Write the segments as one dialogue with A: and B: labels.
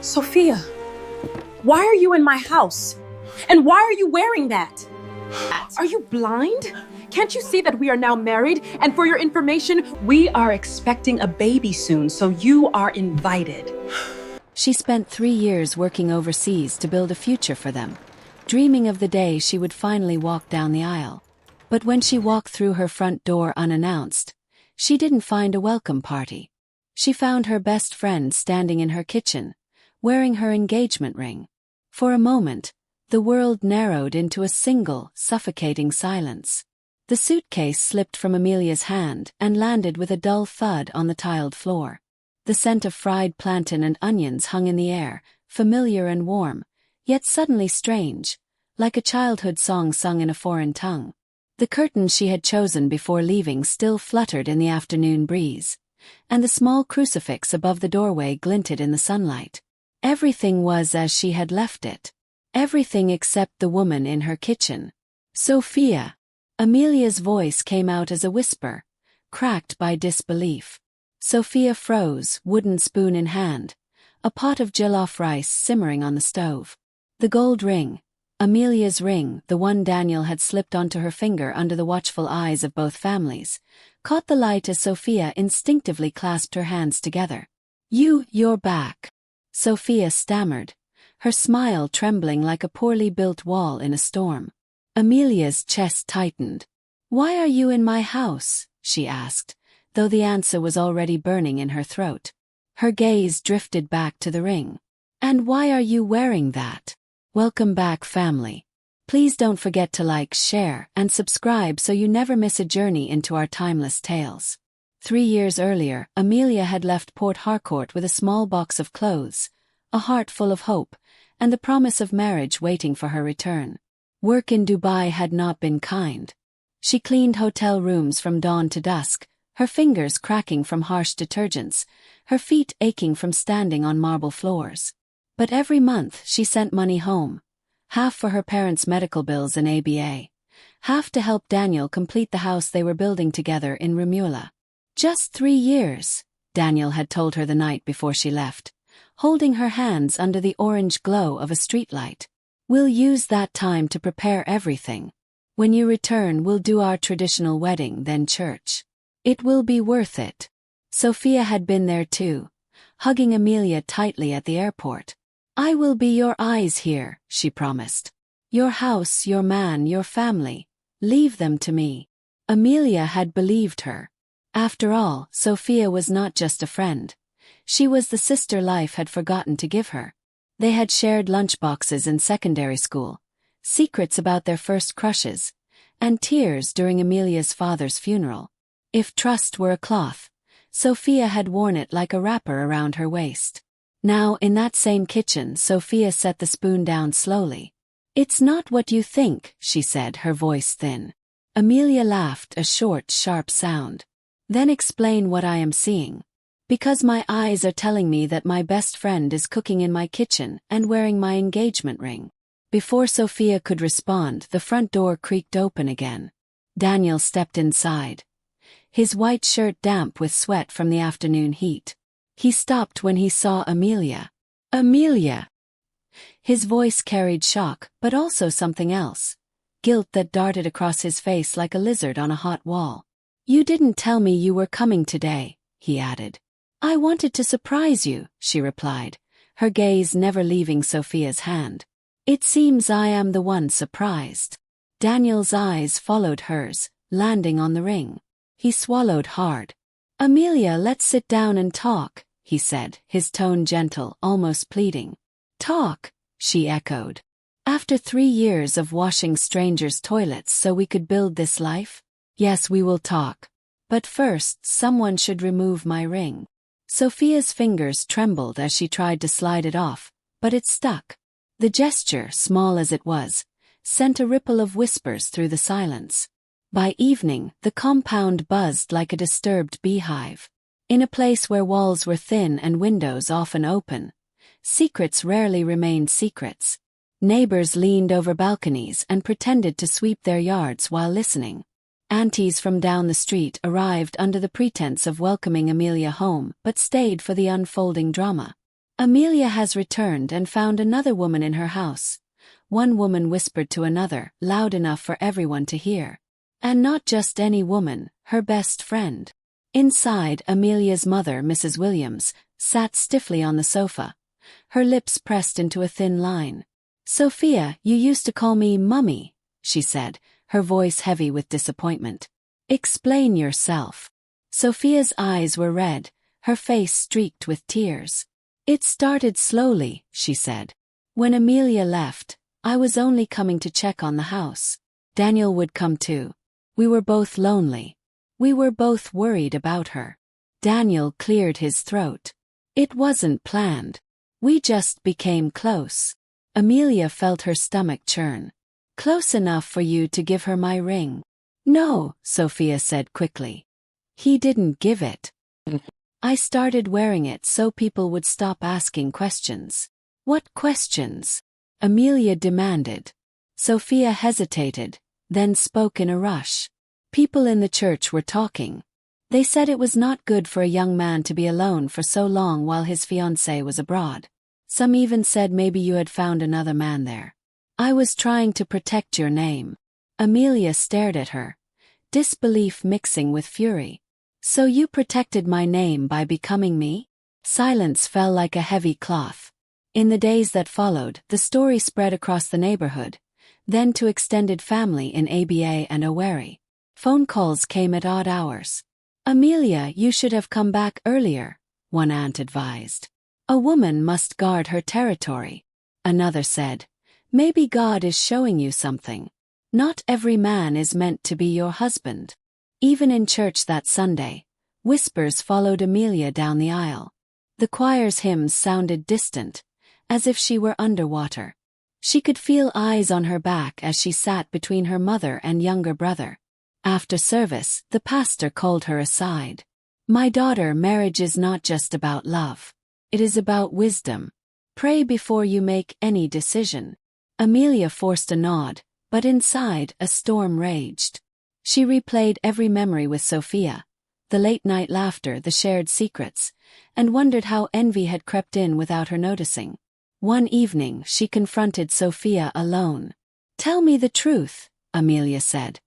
A: Sophia, why are you in my house? And why are you wearing that? Are you blind? Can't you see that we are now married? And for your information, we are expecting a baby soon, so you are invited.
B: She spent 3 years working overseas to build a future for them, dreaming of the day she would finally walk down the aisle. But when she walked through her front door unannounced, she didn't find a welcome party. She found her best friend standing in her kitchen, wearing her engagement ring. For a moment, the world narrowed into a single, suffocating silence. The suitcase slipped from Amelia's hand and landed with a dull thud on the tiled floor. The scent of fried plantain and onions hung in the air, familiar and warm, yet suddenly strange, like a childhood song sung in a foreign tongue. The curtains she had chosen before leaving still fluttered in the afternoon breeze, and the small crucifix above the doorway glinted in the sunlight. Everything was as she had left it. Everything except the woman in her kitchen. Sophia. Amelia's voice came out as a whisper, cracked by disbelief. Sophia froze, wooden spoon in hand, a pot of jollof rice simmering on the stove. The gold ring, Amelia's ring, the one Daniel had slipped onto her finger under the watchful eyes of both families, caught the light as Sophia instinctively clasped her hands together. You're back," Sophia stammered, her smile trembling like a poorly built wall in a storm. Amelia's chest tightened. "Why are you in my house?" she asked, though the answer was already burning in her throat. Her gaze drifted back to the ring. "And why are you wearing that?" Welcome back, family. Please don't forget to like, share, and subscribe so you never miss a journey into our timeless tales. 3 years earlier, Amelia had left Port Harcourt with a small box of clothes, a heart full of hope, and the promise of marriage waiting for her return. Work in Dubai had not been kind. She cleaned hotel rooms from dawn to dusk, her fingers cracking from harsh detergents, her feet aching from standing on marble floors. But every month she sent money home, half for her parents' medical bills and ABA, half to help Daniel complete the house they were building together in Remulla. "Just 3 years," Daniel had told her the night before she left, holding her hands under the orange glow of a streetlight. "We'll use that time to prepare everything. When you return, we'll do our traditional wedding, then church. It will be worth it." Sophia had been there too, hugging Amelia tightly at the airport. "I will be your eyes here," she promised. "Your house, your man, your family. Leave them to me." Amelia had believed her. After all, Sophia was not just a friend. She was the sister life had forgotten to give her. They had shared lunchboxes in secondary school, secrets about their first crushes, and tears during Amelia's father's funeral. If trust were a cloth, Sophia had worn it like a wrapper around her waist. Now, in that same kitchen, Sophia set the spoon down slowly. "It's not what you think," she said, her voice thin. Amelia laughed, a short, sharp sound. "Then explain what I am seeing. Because my eyes are telling me that my best friend is cooking in my kitchen and wearing my engagement ring." Before Sophia could respond, the front door creaked open again. Daniel stepped inside, his white shirt damp with sweat from the afternoon heat. He stopped when he saw Amelia. "Amelia!" His voice carried shock, but also something else. Guilt that darted across his face like a lizard on a hot wall. "You didn't tell me you were coming today," he added. "I wanted to surprise you," she replied, her gaze never leaving Sophia's hand. "It seems I am the one surprised." Daniel's eyes followed hers, landing on the ring. He swallowed hard. "Amelia, let's sit down and talk," he said, his tone gentle, almost pleading. "Talk," she echoed. "After 3 years of washing strangers' toilets so we could build this life? Yes, we will talk. But first, someone should remove my ring." Sophia's fingers trembled as she tried to slide it off, but it stuck. The gesture, small as it was, sent a ripple of whispers through the silence. By evening, the compound buzzed like a disturbed beehive. In a place where walls were thin and windows often open, secrets rarely remained secrets. Neighbors leaned over balconies and pretended to sweep their yards while listening. Aunties from down the street arrived under the pretense of welcoming Amelia home but stayed for the unfolding drama. Amelia has returned and found another woman in her house. One woman whispered to another, loud enough for everyone to hear. And not just any woman, her best friend. Inside, Amelia's mother, Mrs. Williams, sat stiffly on the sofa, her lips pressed into a thin line. "Sophia, you used to call me Mummy," she said, her voice heavy with disappointment. "Explain yourself." Sophia's eyes were red, her face streaked with tears. "It started slowly," she said. "When Amelia left, I was only coming to check on the house. Daniel would come too. We were both lonely. We were both worried about her." Daniel cleared his throat. "It wasn't planned. We just became close." Amelia felt her stomach churn. "Close enough for you to give her my ring?" "No," Sophia said quickly. "He didn't give it. I started wearing it so people would stop asking questions." "What questions?" Amelia demanded. Sophia hesitated, then spoke in a rush. "People in the church were talking. They said it was not good for a young man to be alone for so long while his fiancée was abroad. Some even said maybe you had found another man there. I was trying to protect your name." Amelia stared at her, disbelief mixing with fury. "So you protected my name by becoming me?" Silence fell like a heavy cloth. In the days that followed, the story spread across the neighborhood, then to extended family in ABA and Owerri. Phone calls came at odd hours. "Amelia, you should have come back earlier," one aunt advised. "A woman must guard her territory." Another said, "Maybe God is showing you something. Not every man is meant to be your husband." Even in church that Sunday, whispers followed Amelia down the aisle. The choir's hymns sounded distant, as if she were underwater. She could feel eyes on her back as she sat between her mother and younger brother. After service, the pastor called her aside. "My daughter, marriage is not just about love. It is about wisdom. Pray before you make any decision." Amelia forced a nod, but inside a storm raged. She replayed every memory with Sophia, the late-night laughter, the shared secrets, and wondered how envy had crept in without her noticing. One evening she confronted Sophia alone. "Tell me the truth," Amelia said,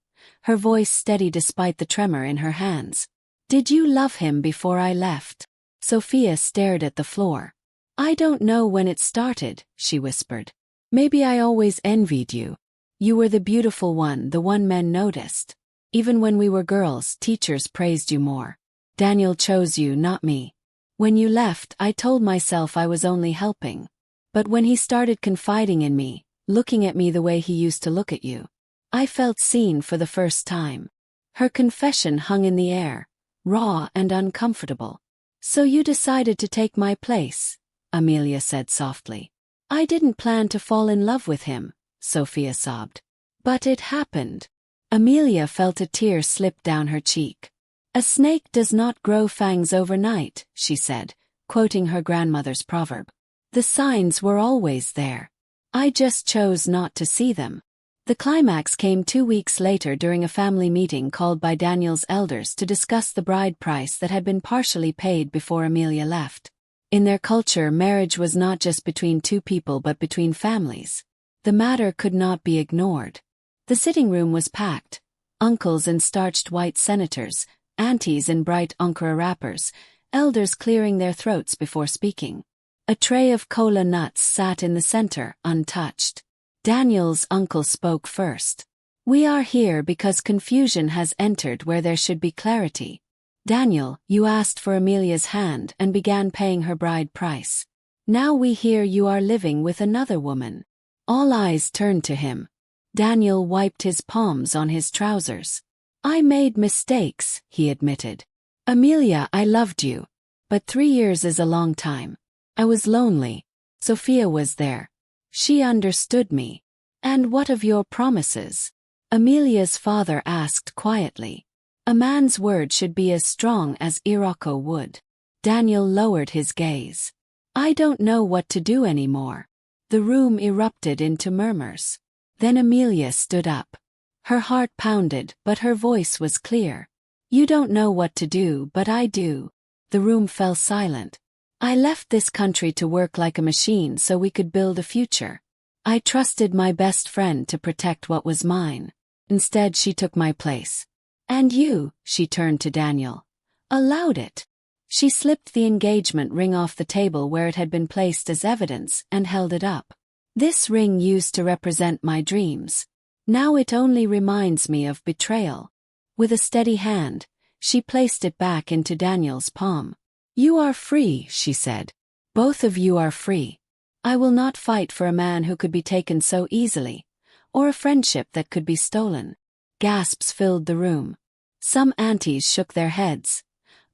B: her voice steady despite the tremor in her hands. "Did you love him before I left?" Sophia stared at the floor. "I don't know when it started," she whispered. "Maybe I always envied you. You were the beautiful one, the one men noticed. Even when we were girls, teachers praised you more. Daniel chose you, not me. When you left, I told myself I was only helping. But when he started confiding in me, looking at me the way he used to look at you, I felt seen for the first time." Her confession hung in the air, raw and uncomfortable. "So you decided to take my place," Amelia said softly. "I didn't plan to fall in love with him," Sophia sobbed. "But it happened." Amelia felt a tear slip down her cheek. "A snake does not grow fangs overnight," she said, quoting her grandmother's proverb. "The signs were always there. I just chose not to see them." The climax came 2 weeks later during a family meeting called by Daniel's elders to discuss the bride price that had been partially paid before Amelia left. In their culture, marriage was not just between two people but between families. The matter could not be ignored. The sitting room was packed, uncles in starched white senators, aunties in bright Ankara wrappers, elders clearing their throats before speaking. A tray of cola nuts sat in the center, untouched. Daniel's uncle spoke first. "We are here because confusion has entered where there should be clarity. Daniel, you asked for Amelia's hand and began paying her bride price. Now we hear you are living with another woman." All eyes turned to him. Daniel wiped his palms on his trousers. "I made mistakes," he admitted. "Amelia, I loved you. But 3 years is a long time. I was lonely. Sophia was there. She understood me." "And what of your promises?" Amelia's father asked quietly. "A man's word should be as strong as Iroko wood." Daniel lowered his gaze. "I don't know what to do anymore." The room erupted into murmurs. Then Amelia stood up. Her heart pounded, but her voice was clear. "You don't know what to do, but I do." The room fell silent. I left this country to work like a machine so we could build a future. I trusted my best friend to protect what was mine. Instead, she took my place. And you," she turned to Daniel, "allowed it." She slipped the engagement ring off the table where it had been placed as evidence and held it up. "This ring used to represent my dreams. Now it only reminds me of betrayal." With a steady hand, she placed it back into Daniel's palm. "You are free," she said. "Both of you are free. I will not fight for a man who could be taken so easily, or a friendship that could be stolen." Gasps filled the room. Some aunties shook their heads.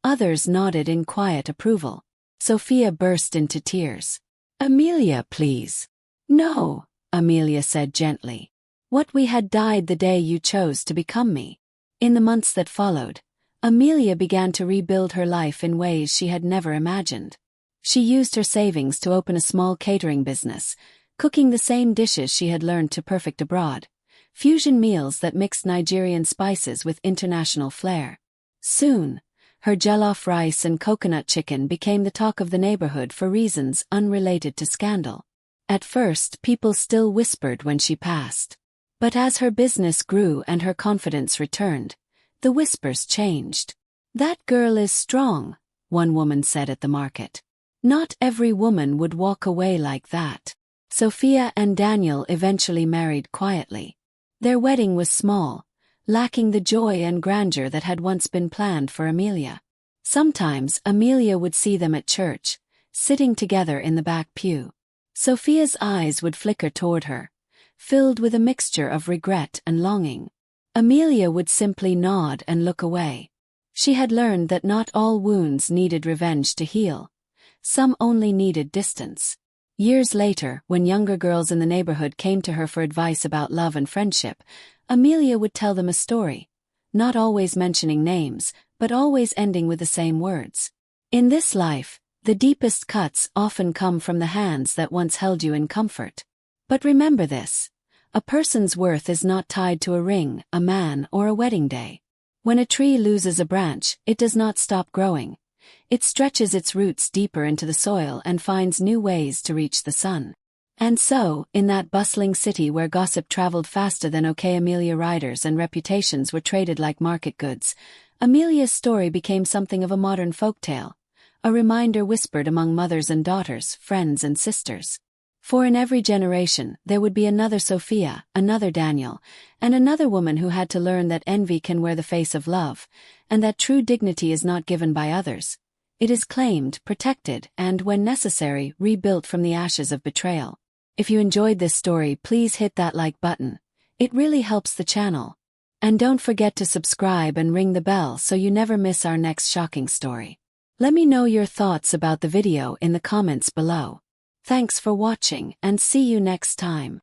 B: Others nodded in quiet approval. Sophia burst into tears. "Amelia, please." "No," Amelia said gently. "What we had died the day you chose to become me." In the months that followed, Amelia began to rebuild her life in ways she had never imagined. She used her savings to open a small catering business, cooking the same dishes she had learned to perfect abroad, fusion meals that mixed Nigerian spices with international flair. Soon, her jollof rice and coconut chicken became the talk of the neighborhood for reasons unrelated to scandal. At first, people still whispered when she passed. But as her business grew and her confidence returned, the whispers changed. "That girl is strong," one woman said at the market. "Not every woman would walk away like that." Sophia and Daniel eventually married quietly. Their wedding was small, lacking the joy and grandeur that had once been planned for Amelia. Sometimes Amelia would see them at church, sitting together in the back pew. Sophia's eyes would flicker toward her, filled with a mixture of regret and longing. Amelia would simply nod and look away. She had learned that not all wounds needed revenge to heal. Some only needed distance. Years later, when younger girls in the neighborhood came to her for advice about love and friendship, Amelia would tell them a story, not always mentioning names, but always ending with the same words. "In this life, the deepest cuts often come from the hands that once held you in comfort. But remember this. A person's worth is not tied to a ring, a man, or a wedding day. When a tree loses a branch, it does not stop growing. It stretches its roots deeper into the soil and finds new ways to reach the sun." And so, in that bustling city where gossip traveled faster than OK Amelia riders and reputations were traded like market goods, Amelia's story became something of a modern folktale, a reminder whispered among mothers and daughters, friends and sisters. For in every generation, there would be another Sophia, another Daniel, and another woman who had to learn that envy can wear the face of love, and that true dignity is not given by others. It is claimed, protected, and, when necessary, rebuilt from the ashes of betrayal. If you enjoyed this story, please hit that like button. It really helps the channel. And don't forget to subscribe and ring the bell so you never miss our next shocking story. Let me know your thoughts about the video in the comments below. Thanks for watching and see you next time.